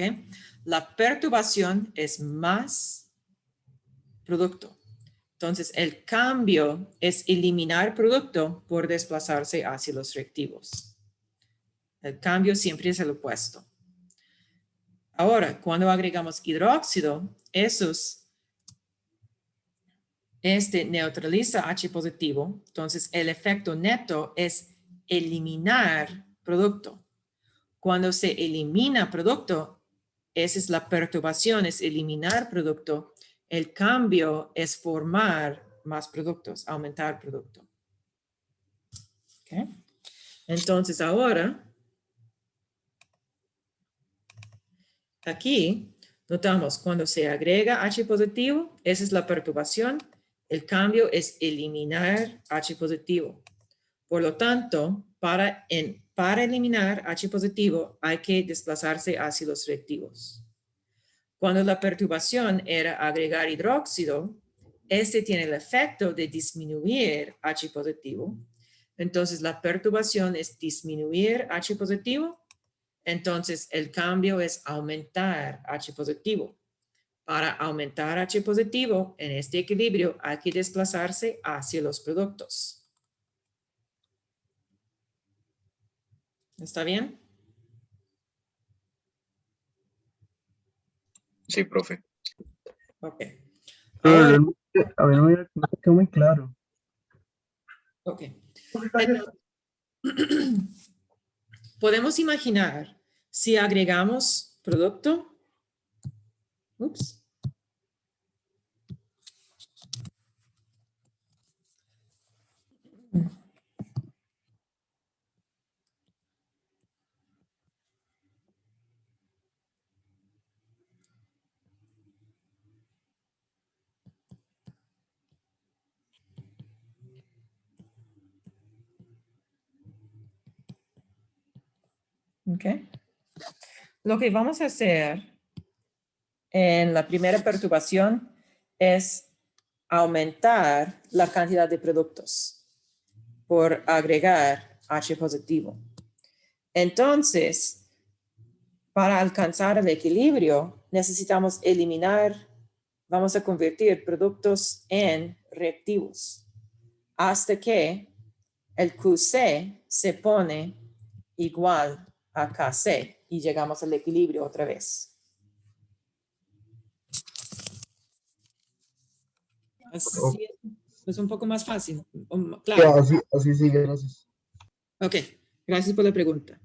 La perturbación es más producto. Entonces, el cambio es eliminar producto por desplazarse hacia los reactivos. El cambio siempre es el opuesto. Ahora, cuando agregamos hidróxido, este neutraliza H positivo. Entonces, el efecto neto es eliminar producto. Cuando se elimina producto, esa es la perturbación, es eliminar producto. El cambio es formar más productos, aumentar producto. ¿Okay? Entonces, ahora, aquí notamos cuando se agrega H positivo, esa es la perturbación. El cambio es eliminar H positivo. Por lo tanto, para eliminar H positivo hay que desplazarse hacia los reactivos. Cuando la perturbación era agregar hidróxido, este tiene el efecto de disminuir H positivo. Entonces, la perturbación es disminuir H positivo. Entonces, el cambio es aumentar H positivo. Para aumentar H positivo en este equilibrio hay que desplazarse hacia los productos. ¿Está bien? Sí, profe. Ok. Pero Ahora, realmente, a ver, no quedó muy claro. ok. Podemos imaginar si agregamos producto. Ups. Ok. Lo que vamos a hacer en la primera perturbación es aumentar la cantidad de productos por agregar H positivo. Entonces, para alcanzar el equilibrio, necesitamos eliminar, vamos a convertir productos en reactivos hasta que el QC se pone igual a KC y llegamos al equilibrio otra vez. Así es un poco más fácil. Claro. Así sigue, gracias. Ok, gracias por la pregunta.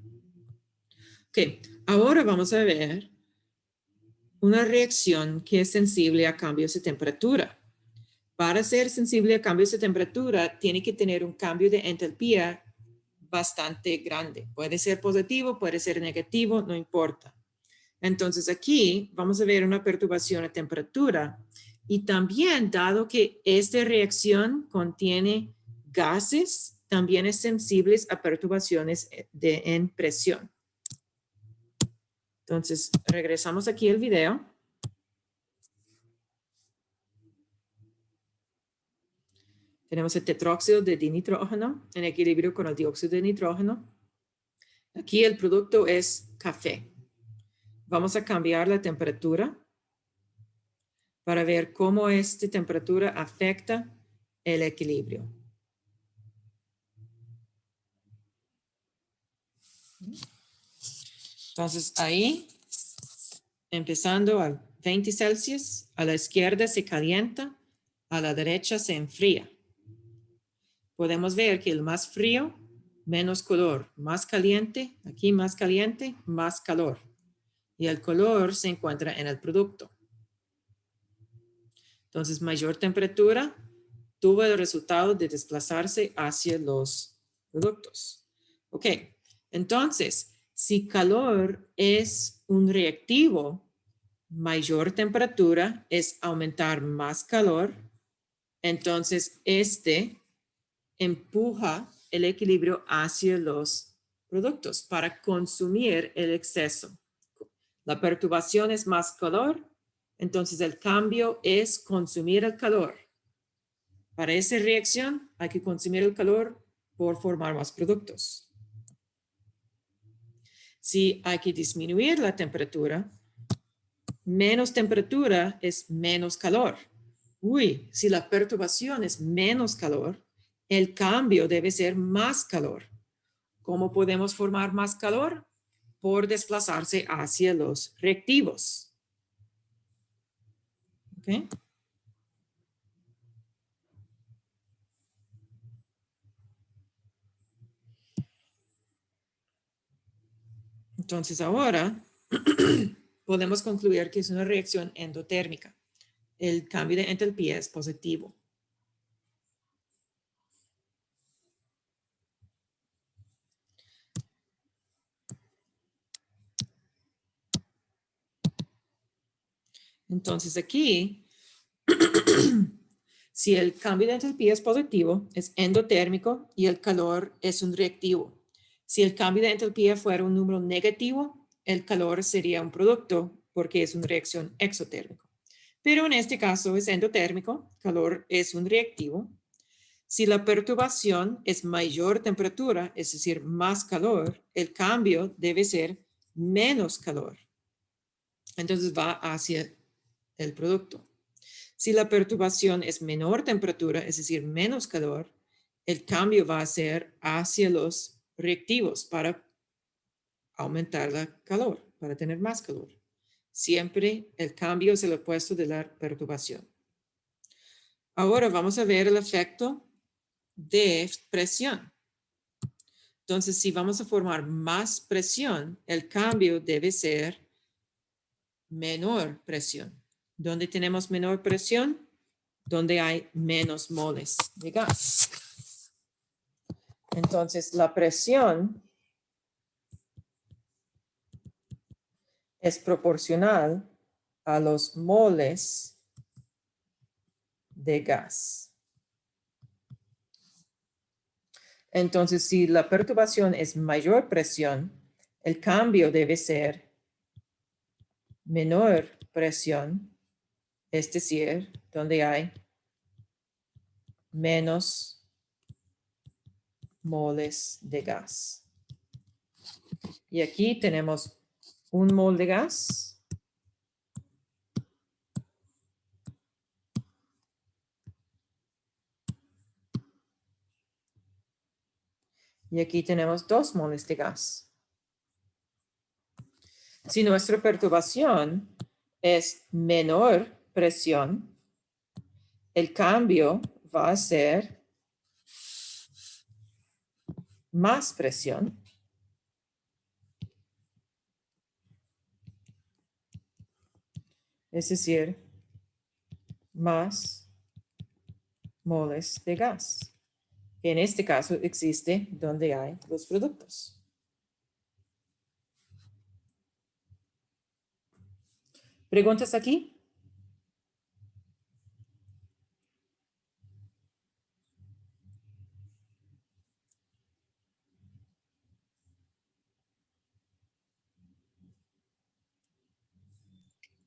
Ok, ahora vamos a ver una reacción que es sensible a cambios de temperatura. Para ser sensible a cambios de temperatura, tiene que tener un cambio de entalpía bastante grande. Puede ser positivo, puede ser negativo, no importa. Entonces aquí vamos a ver una perturbación a temperatura y también dado que esta reacción contiene gases, también es sensible a perturbaciones en presión. Entonces regresamos aquí al video. Tenemos el tetróxido de dinitrógeno en equilibrio con el dióxido de nitrógeno. Aquí el producto es café. Vamos a cambiar la temperatura para ver cómo esta temperatura afecta el equilibrio. Entonces ahí, empezando a 20 Celsius, a la izquierda se calienta, a la derecha se enfría. Podemos ver que el más frío, menos color, más caliente, aquí más caliente, más calor. Y el color se encuentra en el producto. Entonces, mayor temperatura tuvo el resultado de desplazarse hacia los productos. Ok, entonces, si calor es un reactivo, mayor temperatura es aumentar más calor, entonces este empuja el equilibrio hacia los productos para consumir el exceso. La perturbación es más calor, entonces el cambio es consumir el calor. Para esa reacción hay que consumir el calor por formar más productos. Si hay que disminuir la temperatura, menos temperatura es menos calor. Uy, si la perturbación es menos calor, el cambio debe ser más calor. ¿Cómo podemos formar más calor? Por desplazarse hacia los reactivos. ¿Okay? Entonces ahora podemos concluir que es una reacción endotérmica. El cambio de entalpía es positivo. Entonces aquí, si el cambio de entalpía es positivo, es endotérmico y el calor es un reactivo. Si el cambio de entalpía fuera un número negativo, el calor sería un producto porque es una reacción exotérmica. Pero en este caso es endotérmico, calor es un reactivo. Si la perturbación es mayor temperatura, es decir, más calor, el cambio debe ser menos calor. Entonces va hacia el producto. Si la perturbación es menor temperatura, es decir, menos calor, el cambio va a ser hacia los reactivos para aumentar la calor, para tener más calor. Siempre el cambio es el opuesto de la perturbación. Ahora vamos a ver el efecto de presión. Entonces, si vamos a formar más presión, el cambio debe ser menor presión. ¿Dónde tenemos menor presión? Donde hay menos moles de gas. Entonces, la presión es proporcional a los moles de gas. Entonces, si la perturbación es mayor presión, el cambio debe ser menor presión, es decir, donde hay menos moles de gas. Y aquí tenemos un mol de gas. Y aquí tenemos 2 moles de gas. Si nuestra perturbación es menor presión, el cambio va a ser más presión. Es decir, más moles de gas. En este caso existe donde hay los productos. ¿Preguntas aquí?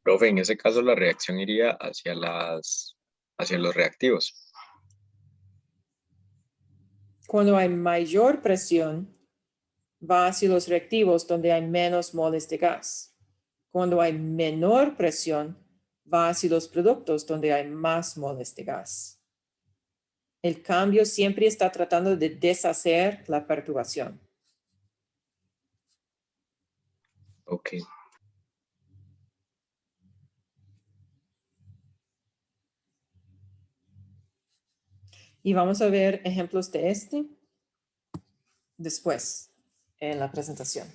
Profe, en ese caso la reacción iría hacia los reactivos. Cuando hay mayor presión, va hacia los reactivos donde hay menos moles de gas. Cuando hay menor presión, va hacia los productos donde hay más moles de gas. El cambio siempre está tratando de deshacer la perturbación. Ok. Y vamos a ver ejemplos de este después en la presentación.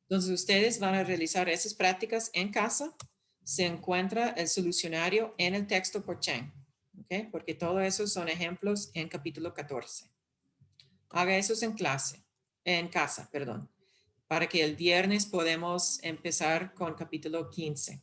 Entonces ustedes van a realizar esas prácticas en casa se encuentra el solucionario en el texto por Cheng. ¿Ok? Porque todo eso son ejemplos en capítulo 14. Haga esos en casa, perdón, para que el viernes podemos empezar con capítulo 15.